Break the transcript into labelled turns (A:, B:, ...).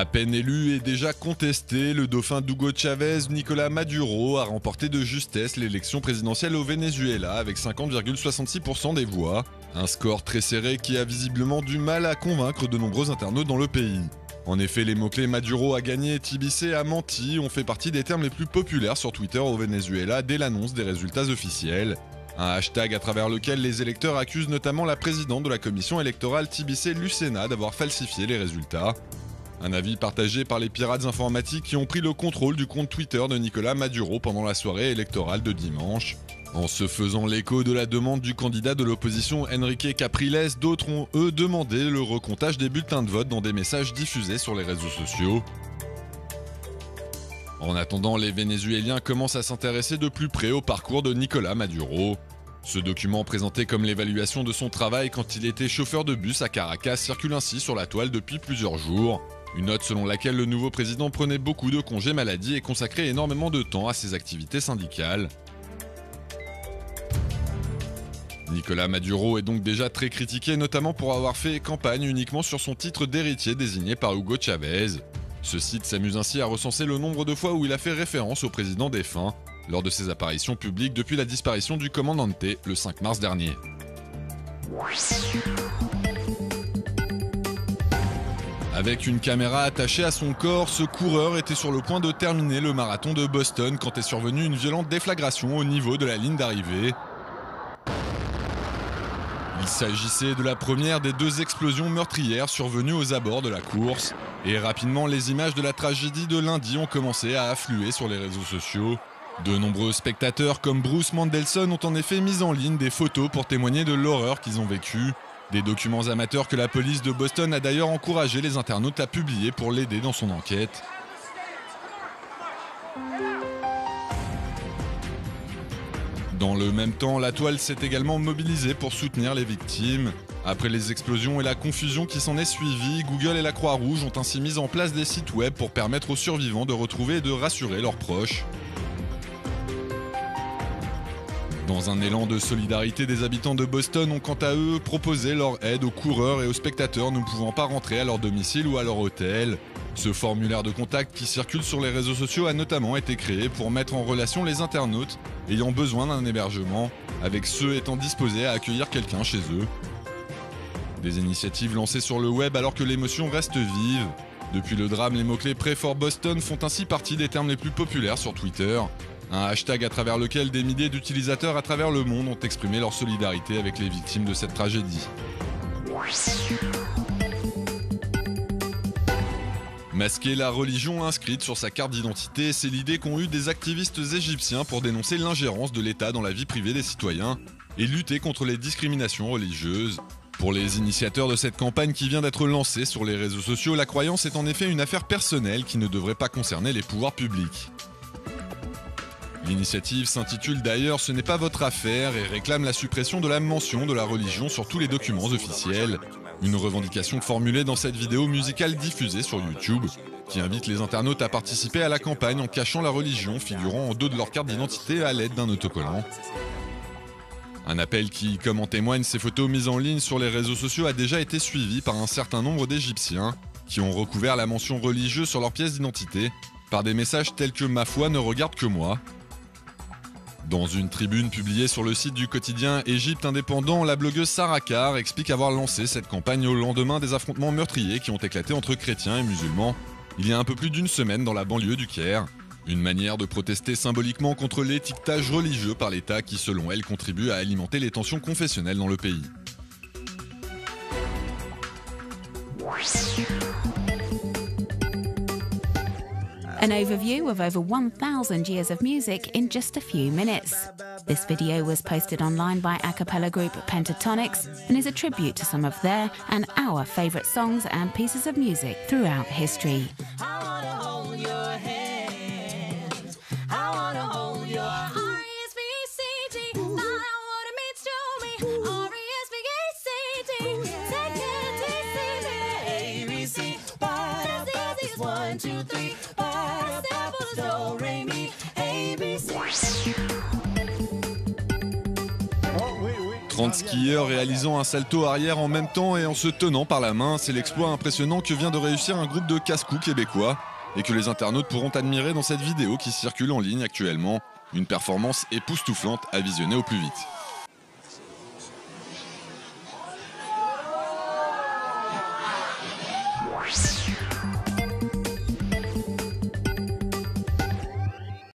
A: À peine élu et déjà contesté, le dauphin d'Hugo Chavez, Nicolás Maduro, a remporté de justesse l'élection présidentielle au Venezuela avec 50,66% des voix. Un score très serré qui a visiblement du mal à convaincre de nombreux internautes dans le pays. En effet, les mots-clés Maduro a gagné et Tibisé a menti ont fait partie des termes les plus populaires sur Twitter au Venezuela dès l'annonce des résultats officiels. Un hashtag à travers lequel les électeurs accusent notamment la présidente de la commission électorale Tibisé Lucena d'avoir falsifié les résultats. Un avis partagé par les pirates informatiques qui ont pris le contrôle du compte Twitter de Nicolás Maduro pendant la soirée électorale de dimanche. En se faisant l'écho de la demande du candidat de l'opposition Enrique Capriles, d'autres ont eux demandé le recomptage des bulletins de vote dans des messages diffusés sur les réseaux sociaux. En attendant, les Vénézuéliens commencent à s'intéresser de plus près au parcours de Nicolás Maduro. Ce document présenté comme l'évaluation de son travail quand il était chauffeur de bus à Caracas circule ainsi sur la toile depuis plusieurs jours. Une note selon laquelle le nouveau président prenait beaucoup de congés maladie et consacrait énormément de temps à ses activités syndicales. Nicolás Maduro est donc déjà très critiqué, notamment pour avoir fait campagne uniquement sur son titre d'héritier désigné par Hugo Chavez. Ce site s'amuse ainsi à recenser le nombre de fois où il a fait référence au président défunt, lors de ses apparitions publiques depuis la disparition du commandante le 5 mars dernier. Avec une caméra attachée à son corps, ce coureur était sur le point de terminer le marathon de Boston quand est survenue une violente déflagration au niveau de la ligne d'arrivée. Il s'agissait de la première des deux explosions meurtrières survenues aux abords de la course, et rapidement les images de la tragédie de lundi ont commencé à affluer sur les réseaux sociaux. De nombreux spectateurs comme Bruce Mandelson ont en effet mis en ligne des photos pour témoigner de l'horreur qu'ils ont vécue. Des documents amateurs que la police de Boston a d'ailleurs encouragé les internautes à publier pour l'aider dans son enquête. Dans le même temps, la toile s'est également mobilisée pour soutenir les victimes. Après les explosions et la confusion qui s'en est suivie, Google et la Croix-Rouge ont ainsi mis en place des sites web pour permettre aux survivants de retrouver et de rassurer leurs proches. Dans un élan de solidarité, des habitants de Boston ont quant à eux proposé leur aide aux coureurs et aux spectateurs ne pouvant pas rentrer à leur domicile ou à leur hôtel. Ce formulaire de contact qui circule sur les réseaux sociaux a notamment été créé pour mettre en relation les internautes ayant besoin d'un hébergement avec ceux étant disposés à accueillir quelqu'un chez eux. Des initiatives lancées sur le web alors que l'émotion reste vive. Depuis le drame, les mots-clés Pray for Boston font ainsi partie des termes les plus populaires sur Twitter. Un hashtag à travers lequel des milliers d'utilisateurs à travers le monde ont exprimé leur solidarité avec les victimes de cette tragédie. Masquer la religion inscrite sur sa carte d'identité, c'est l'idée qu'ont eue des activistes égyptiens pour dénoncer l'ingérence de l'État dans la vie privée des citoyens et lutter contre les discriminations religieuses. Pour les initiateurs de cette campagne qui vient d'être lancée sur les réseaux sociaux, la croyance est en effet une affaire personnelle qui ne devrait pas concerner les pouvoirs publics. L'initiative s'intitule d'ailleurs « Ce n'est pas votre affaire » et réclame la suppression de la mention de la religion sur tous les documents officiels. Une revendication formulée dans cette vidéo musicale diffusée sur YouTube, qui invite les internautes à participer à la campagne en cachant la religion figurant en dos de leur carte d'identité à l'aide d'un autocollant. Un appel qui, comme en témoignent ces photos mises en ligne sur les réseaux sociaux, a déjà été suivi par un certain nombre d'Égyptiens qui ont recouvert la mention religieuse sur leur pièce d'identité par des messages tels que « Ma foi ne regarde que moi ». Dans une tribune publiée sur le site du quotidien Égypte Indépendant, la blogueuse Sarah Carr explique avoir lancé cette campagne au lendemain des affrontements meurtriers qui ont éclaté entre chrétiens et musulmans il y a un peu plus d'une semaine dans la banlieue du Caire. Une manière de protester symboliquement contre l'étiquetage religieux par l'État qui, selon elle, contribue à alimenter les tensions confessionnelles dans le pays.
B: An overview of over 1,000 years of music in just a few minutes. This video was posted online by a cappella group Pentatonix and is a tribute to some of their and our favourite songs and pieces of music throughout history.
A: 30 skieurs réalisant un salto arrière en même temps et en se tenant par la main, c'est l'exploit impressionnant que vient de réussir un groupe de casse-cou québécois et que les internautes pourront admirer dans cette vidéo qui circule en ligne actuellement. Une performance époustouflante à visionner au plus vite.